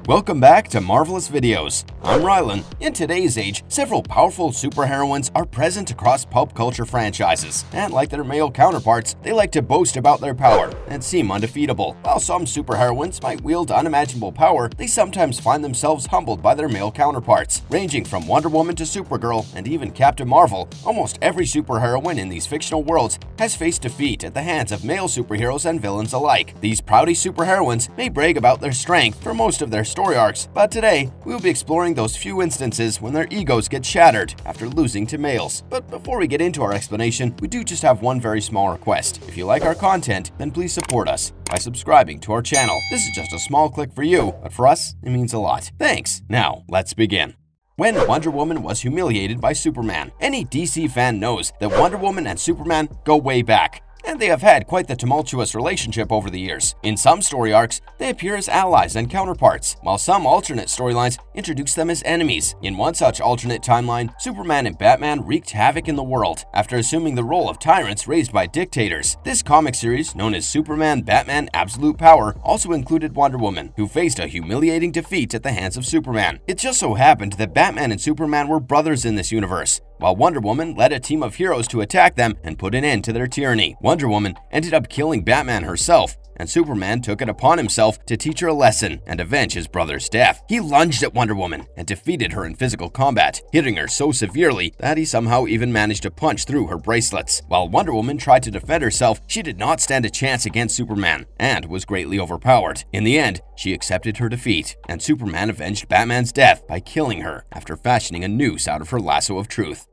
Welcome back to Marvelous Videos. I'm Rylan. In today's age, several powerful superheroines are present across pulp culture franchises, and like their male counterparts, they like to boast about their power and seem undefeatable. While some superheroines might wield unimaginable power, they sometimes find themselves humbled by their male counterparts. Ranging from Wonder Woman to Supergirl and even Captain Marvel, almost every superheroine in these fictional worlds has faced defeat at the hands of male superheroes and villains alike. These Proudy Superheroines may brag about their strength for most of their story arcs, but today we'll be exploring those few instances when their egos get shattered after losing to males. But before we get into our explanation, we do just have one very small request. If you like our content, then please support us by subscribing to our channel. This is just a small click for you, but for us, it means a lot. Thanks. Now, let's begin. When Wonder Woman was humiliated by Superman, any DC fan knows that Wonder Woman and Superman go way back, and they have had quite the tumultuous relationship over the years. In some story arcs, they appear as allies and counterparts, while some alternate storylines introduce them as enemies. In one such alternate timeline, Superman and Batman wreaked havoc in the world after assuming the role of tyrants raised by dictators. This comic series, known as Superman Batman Absolute Power, also included Wonder Woman, who faced a humiliating defeat at the hands of Superman. It just so happened that Batman and Superman were brothers in this universe, while Wonder Woman led a team of heroes to attack them and put an end to their tyranny. Wonder Woman ended up killing Batman herself, and Superman took it upon himself to teach her a lesson and avenge his brother's death. He lunged at Wonder Woman and defeated her in physical combat, hitting her so severely that he somehow even managed to punch through her bracelets. While Wonder Woman tried to defend herself, she did not stand a chance against Superman and was greatly overpowered. In the end, she accepted her defeat, and Superman avenged Batman's death by killing her after fashioning a noose out of her lasso of truth.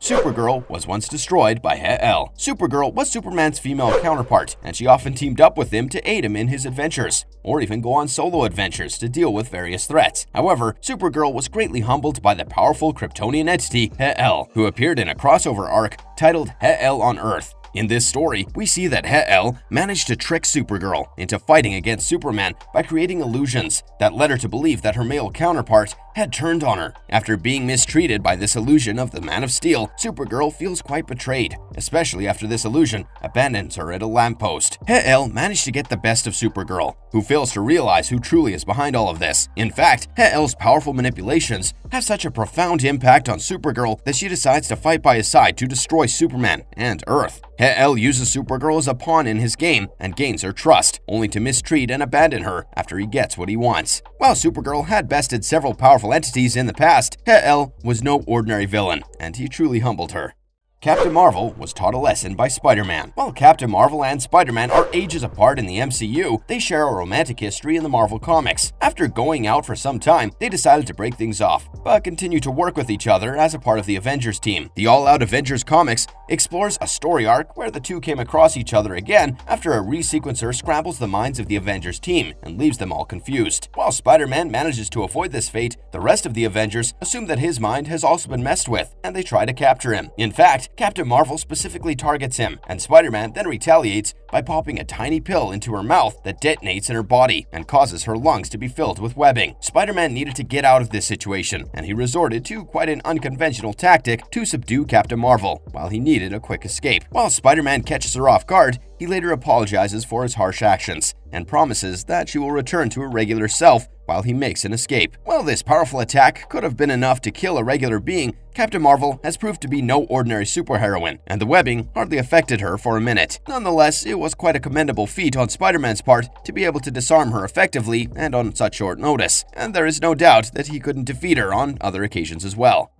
Supergirl was once destroyed by SheHulk. Supergirl was Superman's female counterpart, and she often teamed up with him to aid him in his adventures, or even go on solo adventures to deal with various threats. However, Supergirl was greatly humbled by the powerful Kryptonian entity SheHulk, who appeared in a crossover arc titled SheHulk on Earth. In this story, we see that SheHulk managed to trick Supergirl into fighting against Superman by creating illusions that led her to believe that her male counterpart had turned on her. After being mistreated by this illusion of the Man of Steel, Supergirl feels quite betrayed, especially after this illusion abandons her at a lamppost. SheHulk managed to get the best of Supergirl, who fails to realize who truly is behind all of this. In fact, SheHulk's powerful manipulations have such a profound impact on Supergirl that she decides to fight by his side to destroy Superman and Earth. SheHulk uses Supergirl as a pawn in his game and gains her trust, only to mistreat and abandon her after he gets what he wants. While Supergirl had bested several powerful entities in the past, SheHulk was no ordinary villain, and he truly humbled her. Captain Marvel was taught a lesson by Spider-Man. While Captain Marvel and Spider-Man are ages apart in the MCU, they share a romantic history in the Marvel comics. After going out for some time, they decided to break things off, but continue to work with each other as a part of the Avengers team. The All Out Avengers comics explores a story arc where the two came across each other again after a resequencer scrambles the minds of the Avengers team and leaves them all confused. While Spider-Man manages to avoid this fate, the rest of the Avengers assume that his mind has also been messed with, and they try to capture him. In fact, Captain Marvel specifically targets him, and Spider-Man then retaliates by popping a tiny pill into her mouth that detonates in her body and causes her lungs to be filled with webbing. Spider-Man needed to get out of this situation, and he resorted to quite an unconventional tactic to subdue Captain Marvel, while he needed a quick escape. While Spider-Man catches her off guard, he later apologizes for his harsh actions and promises that she will return to her regular self while he makes an escape. While this powerful attack could have been enough to kill a regular being, Captain Marvel has proved to be no ordinary superheroine, and the webbing hardly affected her for a minute. Nonetheless, it was quite a commendable feat on Spider-Man's part to be able to disarm her effectively and on such short notice, and there is no doubt that he couldn't defeat her on other occasions as well.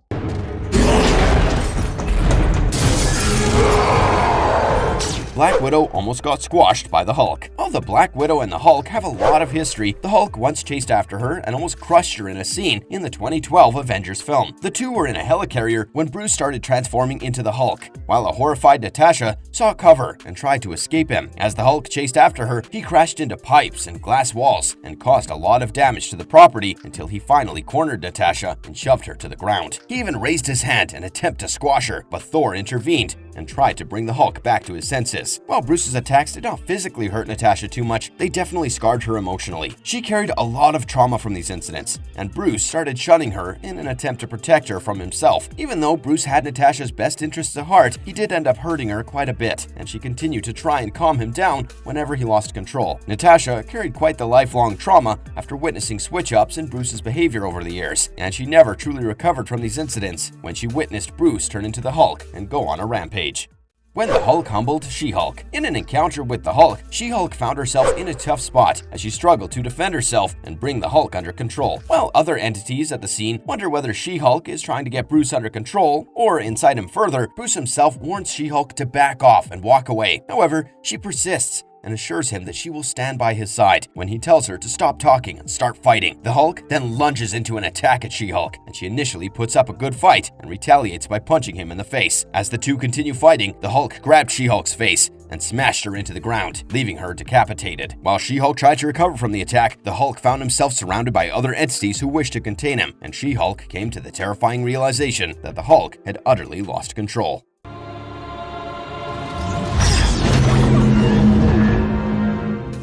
Black Widow almost got squashed by the Hulk. While the Black Widow and the Hulk have a lot of history, the Hulk once chased after her and almost crushed her in a scene in the 2012 Avengers film. The two were in a helicarrier when Bruce started transforming into the Hulk, while a horrified Natasha saw cover and tried to escape him. As the Hulk chased after her, he crashed into pipes and glass walls and caused a lot of damage to the property until he finally cornered Natasha and shoved her to the ground. He even raised his hand in an attempt to squash her, but Thor intervened and tried to bring the Hulk back to his senses. madness. While Bruce's attacks did not physically hurt Natasha too much, they definitely scarred her emotionally. She carried a lot of trauma from these incidents, and Bruce started shunning her in an attempt to protect her from himself. Even though Bruce had Natasha's best interests at heart, he did end up hurting her quite a bit, and she continued to try and calm him down whenever he lost control. Natasha carried quite the lifelong trauma after witnessing switch-ups in Bruce's behavior over the years, and she never truly recovered from these incidents when she witnessed Bruce turn into the Hulk and go on a rampage. When the Hulk humbled SheHulk. In an encounter with the Hulk, SheHulk found herself in a tough spot as she struggled to defend herself and bring the Hulk under control. While other entities at the scene wonder whether SheHulk is trying to get Bruce under control or incite him further, Bruce himself warns SheHulk to back off and walk away. However, she persists and assures him that she will stand by his side when he tells her to stop talking and start fighting. The Hulk then lunges into an attack at SheHulk, and she initially puts up a good fight and retaliates by punching him in the face. As the two continue fighting, the Hulk grabbed SheHulk's face and smashed her into the ground, leaving her decapitated. While SheHulk tried to recover from the attack, the Hulk found himself surrounded by other entities who wished to contain him, and SheHulk came to the terrifying realization that the Hulk had utterly lost control.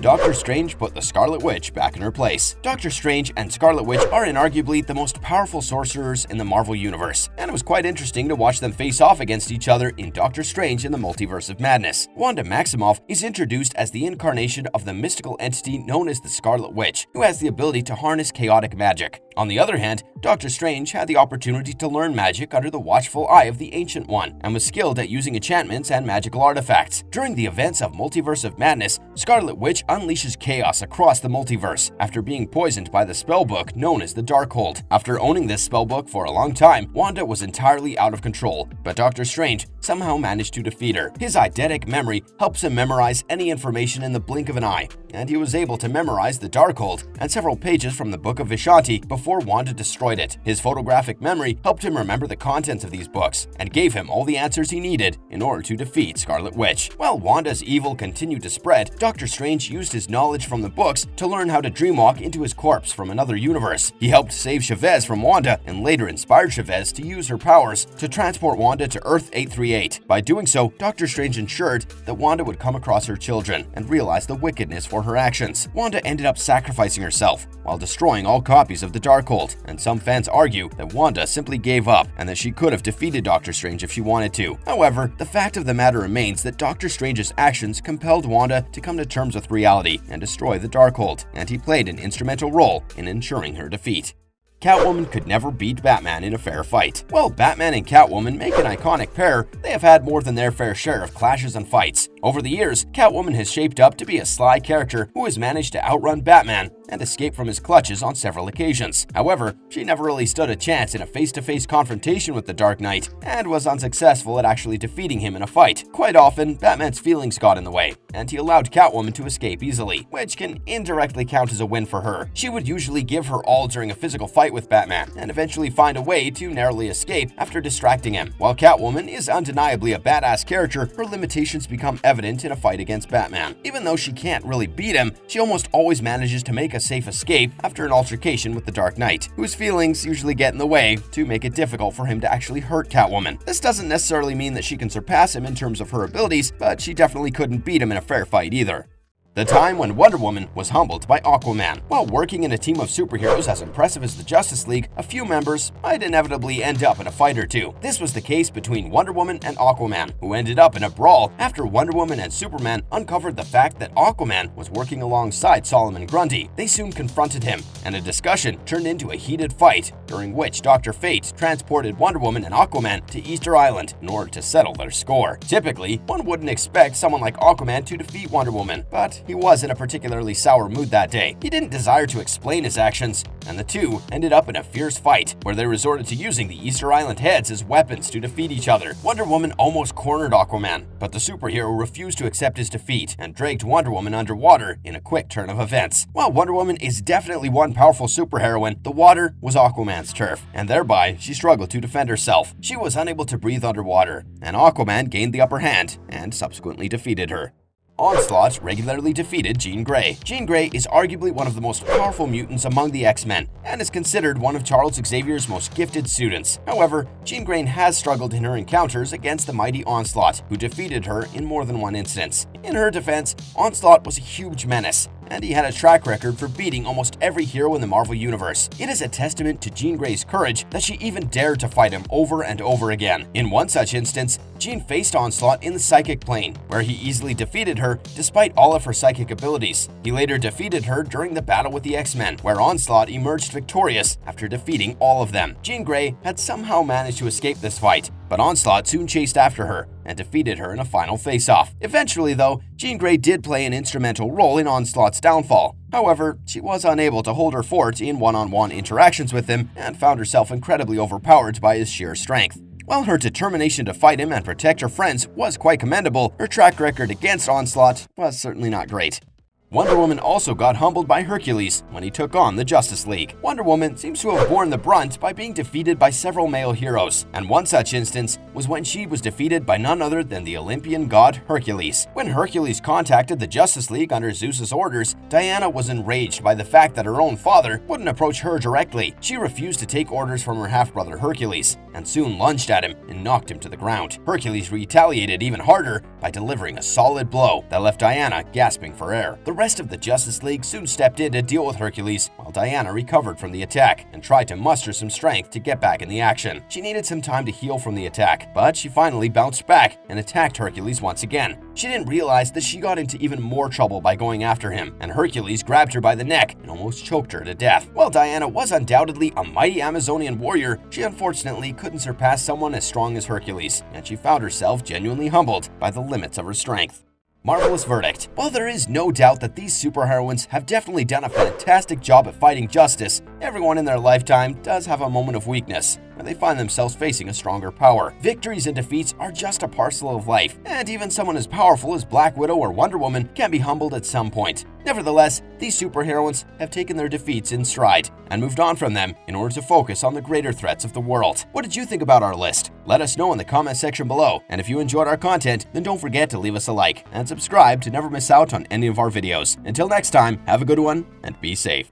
Doctor Strange put the Scarlet Witch back in her place. Doctor Strange and Scarlet Witch are inarguably the most powerful sorcerers in the Marvel Universe, and it was quite interesting to watch them face off against each other in Doctor Strange in the Multiverse of Madness. Wanda Maximoff is introduced as the incarnation of the mystical entity known as the Scarlet Witch, who has the ability to harness chaotic magic. On the other hand, Doctor Strange had the opportunity to learn magic under the watchful eye of the Ancient One, and was skilled at using enchantments and magical artifacts. During the events of Multiverse of Madness, Scarlet Witch unleashes chaos across the multiverse after being poisoned by the spellbook known as the Darkhold. After owning this spellbook for a long time, Wanda was entirely out of control, but Doctor Strange somehow managed to defeat her. His eidetic memory helps him memorize any information in the blink of an eye, and he was able to memorize the Darkhold and several pages from the Book of Vishanti before Wanda destroyed it. His photographic memory helped him remember the contents of these books and gave him all the answers he needed in order to defeat Scarlet Witch. While Wanda's evil continued to spread, Doctor Strange used his knowledge from the books to learn how to dreamwalk into his corpse from another universe. He helped save Chavez from Wanda and later inspired Chavez to use her powers to transport Wanda to Earth 838. By doing so, Doctor Strange ensured that Wanda would come across her children and realize the wickedness for her actions. Wanda ended up sacrificing herself while destroying all copies of the Darkhold, and some fans argue that Wanda simply gave up and that she could have defeated Doctor Strange if she wanted to. However, the fact of the matter remains that Doctor Strange's actions compelled Wanda to come to terms with reality and destroy the Darkhold, and he played an instrumental role in ensuring her defeat. Catwoman could never beat Batman in a fair fight. While Batman and Catwoman make an iconic pair, they have had more than their fair share of clashes and fights. Over the years, Catwoman has shaped up to be a sly character who has managed to outrun Batman and escape from his clutches on several occasions. However, she never really stood a chance in a face-to-face confrontation with the Dark Knight and was unsuccessful at actually defeating him in a fight. Quite often, Batman's feelings got in the way, and he allowed Catwoman to escape easily, which can indirectly count as a win for her. She would usually give her all during a physical fight with Batman and eventually find a way to narrowly escape after distracting him. While Catwoman is undeniably a badass character, her limitations become evident in a fight against Batman. Even though she can't really beat him, she almost always manages to make a safe escape after an altercation with the Dark Knight, whose feelings usually get in the way to make it difficult for him to actually hurt Catwoman. This doesn't necessarily mean that she can surpass him in terms of her abilities, but she definitely couldn't beat him in a fair fight either. The time when Wonder Woman was humbled by Aquaman. While working in a team of superheroes as impressive as the Justice League, a few members might inevitably end up in a fight or two. This was the case between Wonder Woman and Aquaman, who ended up in a brawl after Wonder Woman and Superman uncovered the fact that Aquaman was working alongside Solomon Grundy. They soon confronted him, and a discussion turned into a heated fight, during which Dr. Fate transported Wonder Woman and Aquaman to Easter Island in order to settle their score. Typically, one wouldn't expect someone like Aquaman to defeat Wonder Woman, but he was in a particularly sour mood that day. He didn't desire to explain his actions, and the two ended up in a fierce fight where they resorted to using the Easter Island heads as weapons to defeat each other. Wonder Woman almost cornered Aquaman, but the superhero refused to accept his defeat and dragged Wonder Woman underwater in a quick turn of events. While Wonder Woman is definitely one powerful superheroine, the water was Aquaman's turf, and thereby she struggled to defend herself. She was unable to breathe underwater, and Aquaman gained the upper hand and subsequently defeated her. Onslaught regularly defeated Jean Grey. Jean Grey is arguably one of the most powerful mutants among the X-Men and is considered one of Charles Xavier's most gifted students. However, Jean Grey has struggled in her encounters against the mighty Onslaught, who defeated her in more than one instance. In her defense, Onslaught was a huge menace, and he had a track record for beating almost every hero in the Marvel Universe. It is a testament to Jean Grey's courage that she even dared to fight him over and over again. In one such instance, Jean faced Onslaught in the psychic plane, where he easily defeated her despite all of her psychic abilities. He later defeated her during the battle with the X-Men, where Onslaught emerged victorious after defeating all of them. Jean Grey had somehow managed to escape this fight, but Onslaught soon chased after her and defeated her in a final face-off. Eventually, though, Jean Grey did play an instrumental role in Onslaught's downfall. However, she was unable to hold her fort in one-on-one interactions with him and found herself incredibly overpowered by his sheer strength. While her determination to fight him and protect her friends was quite commendable, her track record against Onslaught was certainly not great. Wonder Woman also got humbled by Hercules when he took on the Justice League. Wonder Woman seems to have borne the brunt by being defeated by several male heroes, and one such instance was when she was defeated by none other than the Olympian god Hercules. When Hercules contacted the Justice League under Zeus's orders, Diana was enraged by the fact that her own father wouldn't approach her directly. She refused to take orders from her half-brother Hercules, and soon lunged at him and knocked him to the ground. Hercules retaliated even harder by delivering a solid blow that left Diana gasping for air. The rest of the Justice League soon stepped in to deal with Hercules, while Diana recovered from the attack and tried to muster some strength to get back in the action. She needed some time to heal from the attack, but she finally bounced back and attacked Hercules once again. She didn't realize that she got into even more trouble by going after him, and Hercules grabbed her by the neck and almost choked her to death. While Diana was undoubtedly a mighty Amazonian warrior, she unfortunately couldn't surpass someone as strong as Hercules, and she found herself genuinely humbled by the limits of her strength. Marvelous verdict. While there is no doubt that these superheroines have definitely done a fantastic job at fighting justice, everyone in their lifetime does have a moment of weakness where they find themselves facing a stronger power. Victories and defeats are just a parcel of life, and even someone as powerful as Black Widow or Wonder Woman can be humbled at some point. Nevertheless, these superheroines have taken their defeats in stride and moved on from them in order to focus on the greater threats of the world. What did you think about our list? Let us know in the comment section below, and if you enjoyed our content, then don't forget to leave us a like and subscribe to never miss out on any of our videos. Until next time, have a good one and be safe.